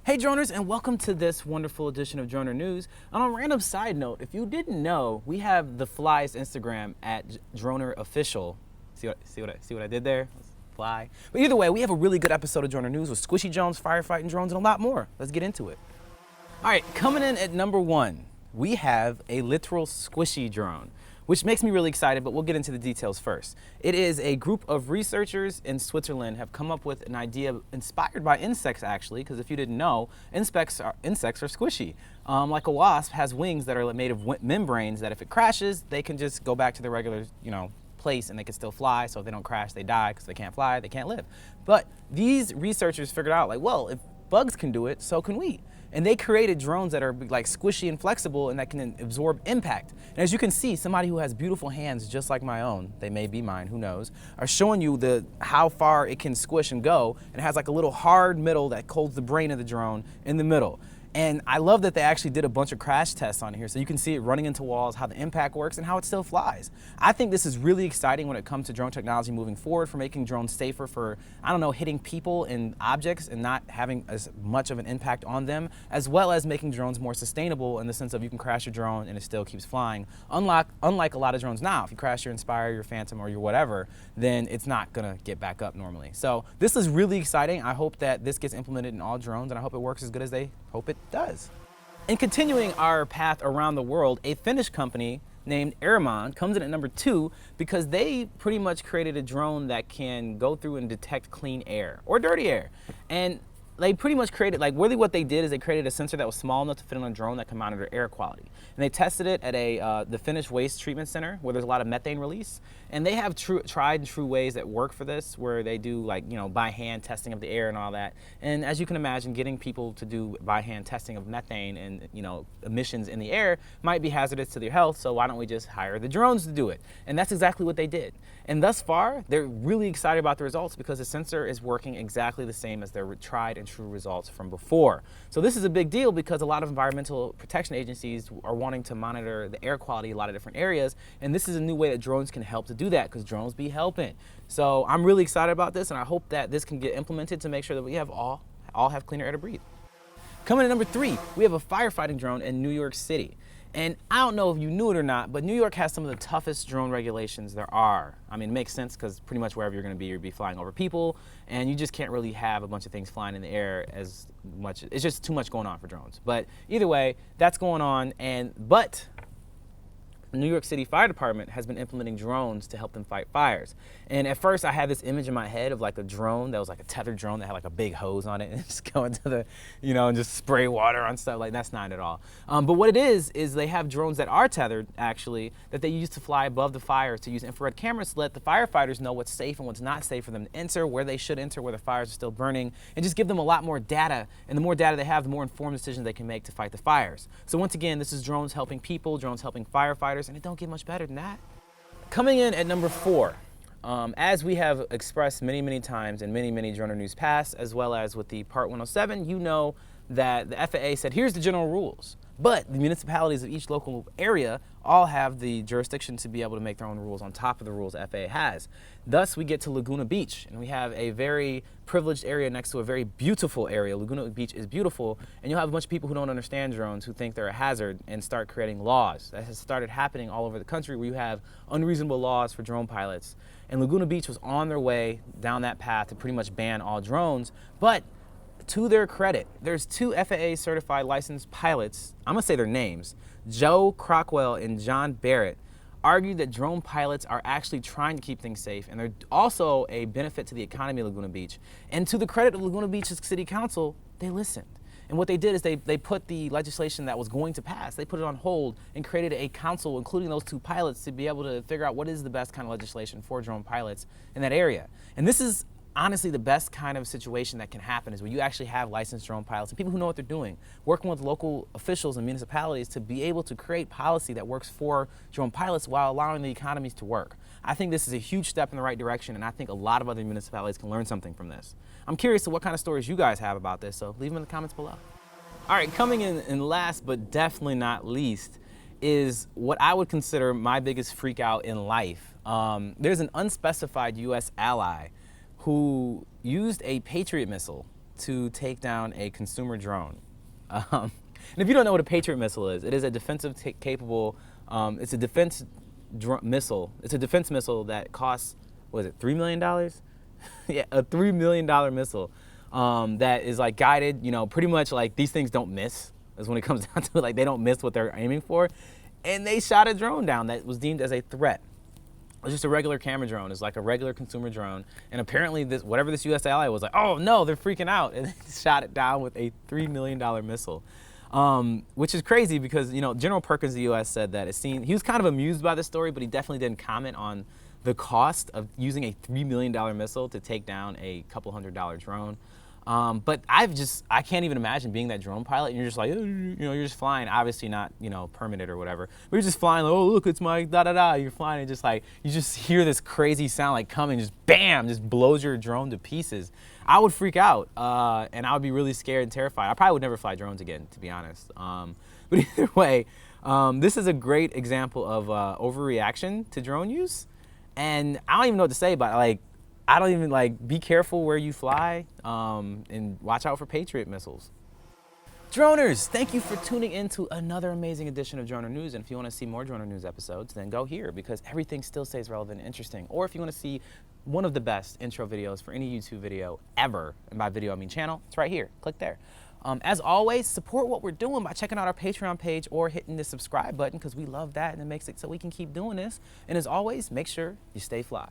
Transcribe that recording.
Hey Droners, and welcome to this wonderful edition of Dronr News. On a random side note, if you didn't know, we have the Fly's Instagram at Dronr Official. See what I did there? Fly. But either way, we have a really good episode of Dronr News with squishy drones, firefighting drones, and a lot more. Let's get into it. All right, coming in at number 1, we have a literal squishy drone, which makes me really excited, but we'll get into the details first. It is a group of researchers in Switzerland have come up with an idea inspired by insects, actually, because if you didn't know, insects are squishy. Like a wasp has wings that are made of membranes that if it crashes, they can just go back to the regular, place and they can still fly. So if they don't crash, they die because they can't fly, they can't live. But these researchers figured out, well, if bugs can do it, so can we. And they created drones that are like squishy and flexible and that can absorb impact. And as you can see, somebody who has beautiful hands just like my own, they may be mine, who knows, are showing you how far it can squish and go. And it has like a little hard middle that holds the brain of the drone in the middle. And I love that they actually did a bunch of crash tests on here so you can see it running into walls, how the impact works, and how it still flies. I think this is really exciting when it comes to drone technology moving forward for making drones safer for, hitting people and objects and not having as much of an impact on them, as well as making drones more sustainable in the sense of you can crash your drone and it still keeps flying. Unlike a lot of drones now, if you crash your Inspire, your Phantom, or your whatever, then it's not gonna get back up normally. So this is really exciting. I hope that this gets implemented in all drones and I hope it works as good as they hope it does. And continuing our path around the world, a Finnish company named Airman comes in at number 2 because they pretty much created a drone that can go through and detect clean air or dirty air. And they pretty much created, really what they did is they created a sensor that was small enough to fit on a drone that can monitor air quality. And they tested it at the Finnish Waste Treatment Center where there's a lot of methane release. And they have tried and true ways that work for this where they do by hand testing of the air and all that. And as you can imagine, getting people to do by hand testing of methane and emissions in the air might be hazardous to their health, so why don't we just hire the drones to do it? And that's exactly what they did. And thus far, they're really excited about the results because the sensor is working exactly the same as their tried and true results from before. So this is a big deal because a lot of environmental protection agencies are wanting to monitor the air quality in a lot of different areas, and this is a new way that drones can help to do that because drones be helping. So I'm really excited about this, and I hope that this can get implemented to make sure that we have all have cleaner air to breathe. Coming in at number 3, we have a firefighting drone in New York City. And I don't know if you knew it or not, but New York has some of the toughest drone regulations there are. I mean, it makes sense because pretty much wherever you're going to be, you'll be flying over people, and you just can't really have a bunch of things flying in the air as much. It's just too much going on for drones. But either way, that's going on. But the New York City Fire Department has been implementing drones to help them fight fires. And at first I had this image in my head of a drone that was like a tethered drone that had a big hose on it and just go into the, and just spray water on stuff. That's not at all. But what it is they have drones that are tethered actually that they use to fly above the fires to use infrared cameras to let the firefighters know what's safe and what's not safe for them to enter, where they should enter, where the fires are still burning, and just give them a lot more data. And the more data they have, the more informed decisions they can make to fight the fires. So once again, this is drones helping people, drones helping firefighters, and it don't get much better than that. Coming in at number 4, as we have expressed many times in many Dronr News past, as well as with the Part 107, you know that the FAA said, here's the general rules. But the municipalities of each local area all have the jurisdiction to be able to make their own rules on top of the rules the FAA has. Thus, we get to Laguna Beach, and we have a very privileged area next to a very beautiful area. Laguna Beach is beautiful, and you'll have a bunch of people who don't understand drones, who think they're a hazard, and start creating laws. That has started happening all over the country where you have unreasonable laws for drone pilots. And Laguna Beach was on their way down that path to pretty much ban all drones, but to their credit, there's 2 FAA certified licensed pilots, I'm gonna say their names, Joe Crockwell and John Barrett, argued that drone pilots are actually trying to keep things safe, and they're also a benefit to the economy of Laguna Beach. And to the credit of Laguna Beach's city council, they listened. And what they did is they put the legislation that was going to pass, they put it on hold and created a council, including those 2 pilots, to be able to figure out what is the best kind of legislation for drone pilots in that area. And this is honestly the best kind of situation that can happen, is where you actually have licensed drone pilots and people who know what they're doing, working with local officials and municipalities to be able to create policy that works for drone pilots while allowing the economies to work. I think this is a huge step in the right direction, and I think a lot of other municipalities can learn something from this. I'm curious to what kind of stories you guys have about this, so leave them in the comments below. All right, coming in last but definitely not least is what I would consider my biggest freak out in life. There's an unspecified U.S. ally who used a Patriot missile to take down a consumer drone. And if you don't know what a Patriot missile is, it is a defensive capable, it's a defense missile. It's a defense missile that costs, what is it, $3 million? Yeah, a $3 million missile that is like guided, you know, pretty much like these things don't miss, is when it comes down to it. Like they don't miss what they're aiming for. And they shot a drone down that was deemed as a threat. It was just a regular camera drone. It's like a regular consumer drone. And apparently this, whatever this US ally was like, oh no, they're freaking out. And they shot it down with a $3 million missile. Which is crazy because, you know, General Perkins of the US said that he was kind of amused by the story, but he definitely didn't comment on the cost of using a $3 million missile to take down a couple $100 drone. But I can't even imagine being that drone pilot and you're just like, you know, you're just flying, obviously not, you know, permitted or whatever, but you're just flying like, oh, look, it's my da-da-da. You're flying and just like, you just hear this crazy sound like coming, just bam, just blows your drone to pieces. I would freak out and I would be really scared and terrified. I probably would never fly drones again, to be honest. But either way, this is a great example of overreaction to drone use. And I don't even know what to say about it. Like, I don't even like, be careful where you fly and watch out for Patriot missiles. Droners, thank you for tuning in to another amazing edition of Dronr News. And if you want to see more Dronr News episodes, then go here because everything still stays relevant and interesting. Or if you want to see one of the best intro videos for any YouTube video ever, and by video I mean channel, it's right here. Click there. As always, support what we're doing by checking out our Patreon page or hitting the subscribe button because we love that and it makes it so we can keep doing this. And as always, make sure you stay fly.